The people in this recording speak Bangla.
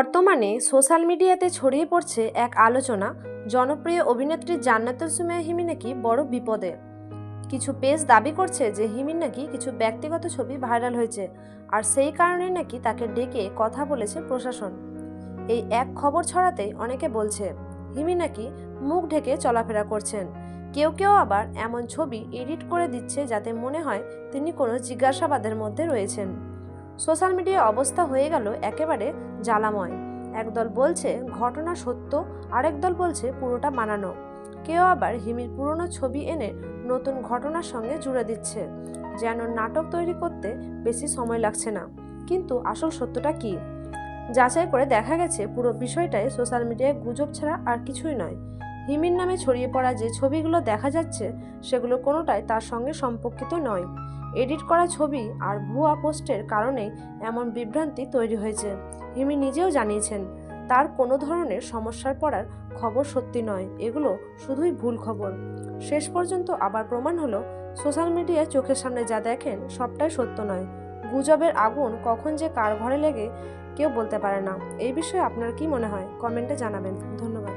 বর্তমানে সোশ্যাল মিডিয়াতে ছড়িয়ে পড়ছে এক আলোচনা, জনপ্রিয় অভিনেত্রী জান্নাতুল সুমাইয়া হিমি নাকি বড় বিপদে। কিছু পেজ দাবি করছে যে হিমির নাকি কিছু ব্যক্তিগত ছবি ভাইরাল হয়েছে, আর সেই কারণে নাকি তাকে ডেকে কথা বলেছে প্রশাসন। এই এক খবর ছড়াতেই অনেকে বলছে হিমি নাকি মুখ ঢেকে চলাফেরা করছেন। কেউ কেউ আবার এমন ছবি এডিট করে দিচ্ছে যাতে মনে হয় তিনি কোনো জিজ্ঞাসাবাদের মধ্যে রয়েছেন। সোশ্যাল মিডিয়ায় অবস্থা হয়ে গেল একেবারে জ্বালাময়। একদল বলছে ঘটনা সত্য, আরেক দল বলছে পুরোটা বানানো। কেউ আবার হিমির পুরনো ছবি এনে নতুন ঘটনার সঙ্গে জুড়ে দিচ্ছে, যেন নাটক তৈরি করতে বেশি সময় লাগছে না। কিন্তু আসল সত্যটা কি? যাচাই করে দেখা গেছে পুরো বিষয়টাই সোশ্যাল মিডিয়ায় গুজব ছাড়া আর কিছুই নয়। হিমির নামে ছড়িয়ে পড়া যে ছবিগুলো দেখা যাচ্ছে সেগুলো কোনোটাই তার সঙ্গে সম্পর্কিত নয়। এডিট করা ছবি আর ভুয়া পোস্টের কারণেই এমন বিভ্রান্তি তৈরি হয়েছে। হিমি নিজেও জানিয়েছেন তার কোনো ধরনের সমস্যার পড়ার খবর সত্যি নয়, এগুলো শুধুই ভুল খবর। শেষ পর্যন্ত আবার প্রমাণ হলো সোশ্যাল মিডিয়ায় চোখের সামনে যা দেখেন সবটাই সত্য নয়। গুজবের আগুন কখন যে কার ঘরে লেগে কেউ বলতে পারে না। এই বিষয়ে আপনার কি মনে হয়? কমেন্টে জানাবেন। ধন্যবাদ।